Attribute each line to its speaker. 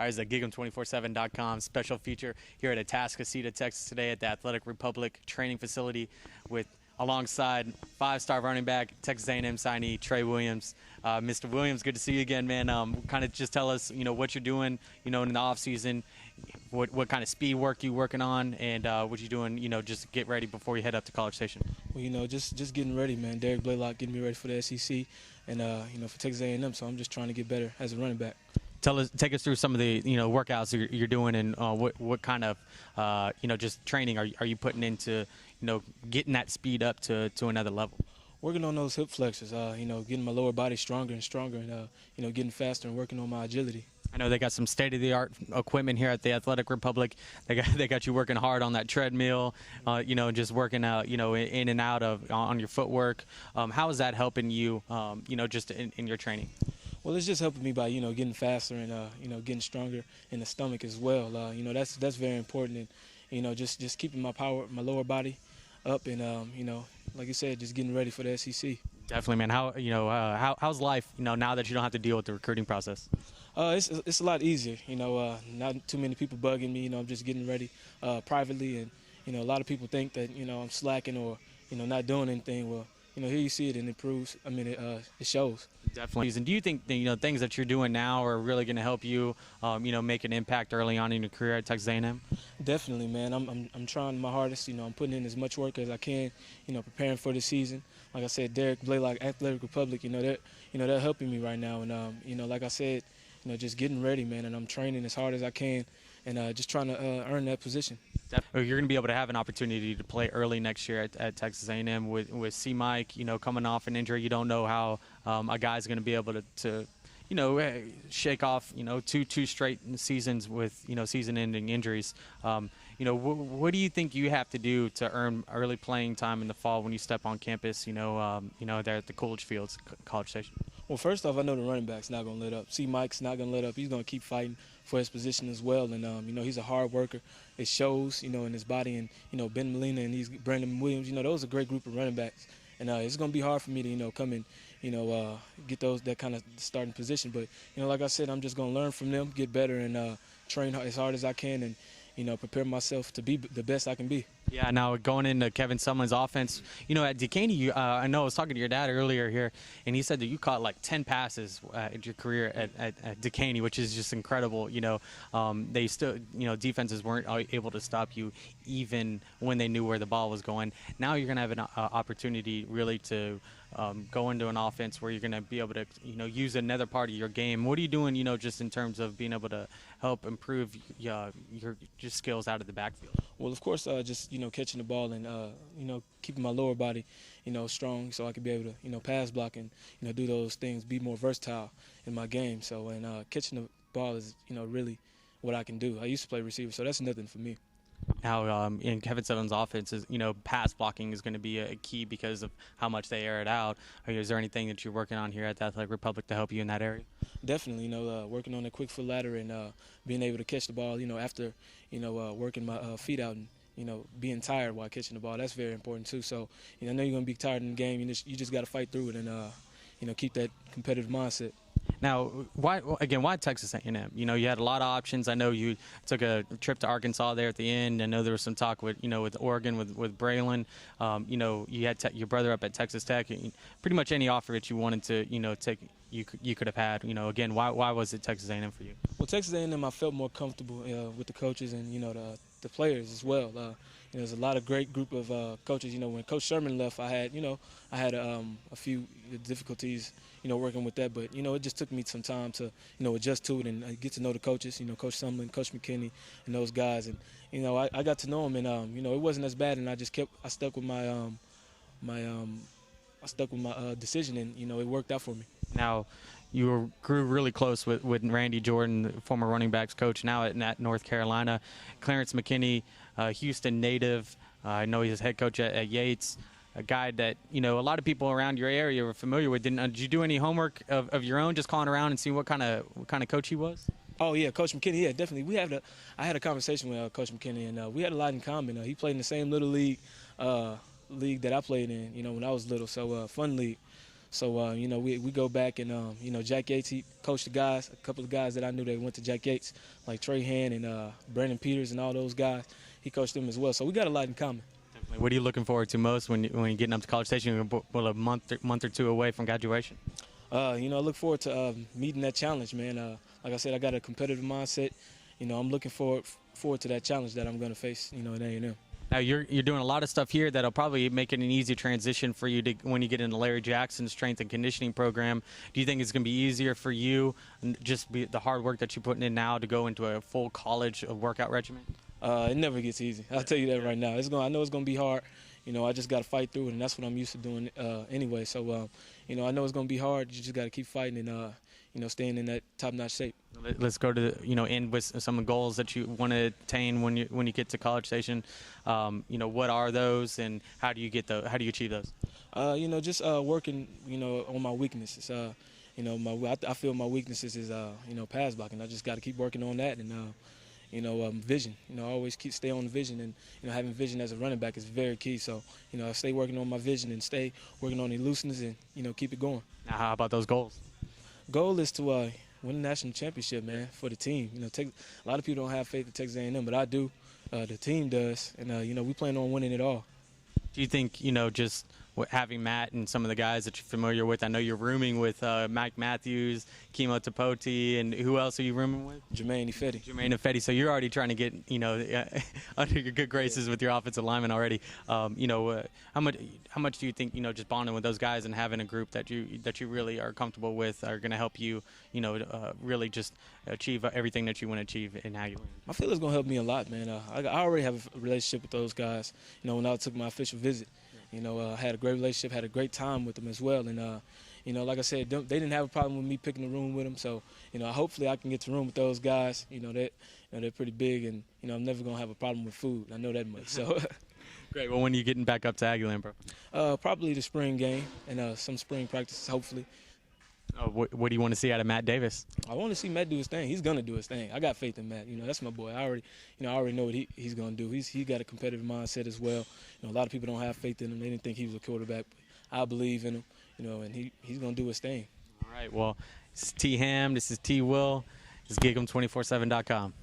Speaker 1: It's the gig'em247.com special feature here at Atascocita, Texas today at the Athletic Republic training facility with alongside five-star running back, Texas A&M signee, Trey Williams. Mr. Williams, good to see you again, man. Kind of just tell us, what you're doing, in the offseason, what kind of speed work you working on, and what you're doing, just get ready before you head up to College Station.
Speaker 2: Well, just getting ready, man. Derek Blaylock getting me ready for the SEC and, for Texas A&M, so I'm just trying to get better as a running back.
Speaker 1: Take us through some of the workouts you're doing, and what kind of just training are you putting into getting that speed up to another level.
Speaker 2: Working on those hip flexors, getting my lower body stronger and stronger, and getting faster and working on my agility.
Speaker 1: I know they got some state-of-the-art equipment here at the Athletic Republic. They got you working hard on that treadmill, just working out, in and out of on your footwork. How is that helping you, just in your training?
Speaker 2: Well, it's just helping me by, getting faster and, getting stronger in the stomach as well. That's very important. And, just keeping my my lower body up and, like you said, just getting ready for the SEC.
Speaker 1: Definitely, man. How's life, now that you don't have to deal with the recruiting process?
Speaker 2: It's a lot easier, not too many people bugging me, I'm just getting ready privately. And, a lot of people think that, I'm slacking or, not doing anything. Well, here you see it and it proves, it shows.
Speaker 1: Definitely. And do you think things that you're doing now are really going to help you, make an impact early on in your career at Texas A&M?
Speaker 2: Definitely, man. I'm trying my hardest. I'm putting in as much work as I can. Preparing for the season. Like I said, Derek Blaylock, Athletic Republic. They're helping me right now. And like I said, just getting ready, man. And I'm training as hard as I can, and just trying to earn that position.
Speaker 1: You're going to be able to have an opportunity to play early next year at Texas A&M with C. Mike, coming off an injury. You don't know how a guy's going to be able to shake off, two straight seasons with, season-ending injuries. What do you think you have to do to earn early playing time in the fall when you step on campus, there at the Coolidge Fields, College Station?
Speaker 2: Well, first off, I know the running back's not going to let up. C. Mike's not going to let up. He's going to keep fighting for his position as well. And, he's a hard worker. It shows, in his body. And, Ben Molina and Brandon Williams, those are a great group of running backs. And it's going to be hard for me to, come and, get that kind of starting position. But, like I said, I'm just going to learn from them, get better, and train as hard as I can and, prepare myself to be the best I can be.
Speaker 1: Yeah, now going into Kevin Sumlin's offense, at Duquesne, I know I was talking to your dad earlier here, and he said that you caught like 10 passes in your career at Duquesne, which is just incredible. They still, defenses weren't able to stop you even when they knew where the ball was going. Now you're going to have an opportunity really to go into an offense where you're going to be able to, use another part of your game. What are you doing, just in terms of being able to help improve your skills out of the backfield?
Speaker 2: Well, of course, just, catching the ball and, keeping my lower body, strong so I can be able to, pass block and, do those things, be more versatile in my game. So, and catching the ball is, really what I can do. I used to play receiver, so that's nothing for me.
Speaker 1: Now, in Kevin Sumlin's offense, pass blocking is going to be a key because of how much they air it out. Is there anything that you're working on here at the Athletic Republic to help you in that area?
Speaker 2: Definitely, working on the quick foot ladder and being able to catch the ball, after, working my feet out and, being tired while catching the ball. That's very important too. So, I know you're going to be tired in the game. You just got to fight through it and, keep that competitive mindset.
Speaker 1: Now, why Texas A&M? You had a lot of options. I know you took a trip to Arkansas there at the end. I know there was some talk with Oregon with Braylon. You had your brother up at Texas Tech. Pretty much any offer that you wanted to take, you could have had. Again, why was it Texas A&M for you?
Speaker 2: Well, Texas A&M, I felt more comfortable with the coaches and the players as well. There's a lot of great group of coaches. When Coach Sherman left, I had a few difficulties, working with that. But it just took me some time to adjust to it and get to know the coaches. Coach Sumlin, Coach McKinney, and those guys. And I got to know them, and it wasn't as bad. And I stuck with my decision, and it worked out for me.
Speaker 1: Now, you grew really close with Randy Jordan, the former running backs coach, now at North Carolina. Clarence McKinney, Houston native. I know he's head coach at Yates, a guy that a lot of people around your area were familiar with. Did you do any homework of your own, just calling around and seeing what kind of coach he was?
Speaker 2: Oh yeah, Coach McKinney. Yeah, definitely. I had a conversation with Coach McKinney, and we had a lot in common. He played in the same little league that I played in, when I was little. So fun league. So, you know, we go back and, you know, Jack Yates, he coached the guys, a couple of guys that I knew that went to Jack Yates, like Trey and Brandon Peters and all those guys. He coached them as well. So we got a lot in common.
Speaker 1: Definitely. What are you looking forward to most when you're getting up to College Station? You're a month or two away from graduation.
Speaker 2: You know, I look forward to meeting that challenge, man. Like I said, I got a competitive mindset. You know, I'm looking forward to that challenge that I'm going to face, you know, at A&M.
Speaker 1: Now you're doing a lot of stuff here that'll probably make it an easy transition for you to when you get into Larry Jackson's strength and conditioning program. Do you think it's going to be easier for you, the hard work that you're putting in now, to go into a full college workout regimen?
Speaker 2: It never gets easy. I'll tell you that right now. I know it's going to be hard. You know, I just got to fight through it, and that's what I'm used to doing anyway. So, you know, I know it's going to be hard. You just got to keep fighting and, you know, staying in that top-notch shape.
Speaker 1: Let's go to, you know, end with some goals that you want to attain when you get to College Station. You know, what are those, and how do you achieve those?
Speaker 2: You know, just working, you know, on my weaknesses. You know, I feel my weaknesses is, you know, pass blocking. I just got to keep working on that, and you know, vision. You know, I always stay on vision, and you know, having vision as a running back is very key. So, you know, I stay working on my vision and stay working on elusiveness, and you know, keep it going.
Speaker 1: Now, how about those goals?
Speaker 2: Goal is to win a national championship, man, for the team. You know, a lot of people don't have faith in Texas A&M, but I do. The team does, and you know, we plan on winning it all.
Speaker 1: Do you think, you know, just having Matt and some of the guys that you're familiar with? I know you're rooming with Mike Matthews, Kimo Tapoti, and who else are you rooming with?
Speaker 2: Jermaine Ifedi.
Speaker 1: So you're already trying to get, you know, under your good graces with your offensive lineman already. You know, how much do you think, you know, just bonding with those guys and having a group that you really are comfortable with are going to help you, you know, really just achieve everything that you want to achieve in Aguilar?
Speaker 2: I feel it's going to help me a lot, man. I already have a relationship with those guys. You know, when I took my official visit. You know, I had a great relationship, had a great time with them as well. And, you know, like I said, they didn't have a problem with me picking a room with them. So, you know, hopefully I can get to room with those guys. You know, they're pretty big, and, you know, I'm never going to have a problem with food. I know that much. So.
Speaker 1: Great. Well, when are you getting back up to Aguilar, bro?
Speaker 2: Probably the spring game and some spring practices, hopefully.
Speaker 1: What do you want to see out of Matt Davis?
Speaker 2: I want to see Matt do his thing. He's gonna do his thing. I got faith in Matt. You know, that's my boy. I already know what he's gonna do. He got a competitive mindset as well. You know, a lot of people don't have faith in him. They didn't think he was a quarterback, but I believe in him. You know, and he's gonna do his thing.
Speaker 1: All right. Well, this is T Ham. This is T Will. This is GigEm247.com.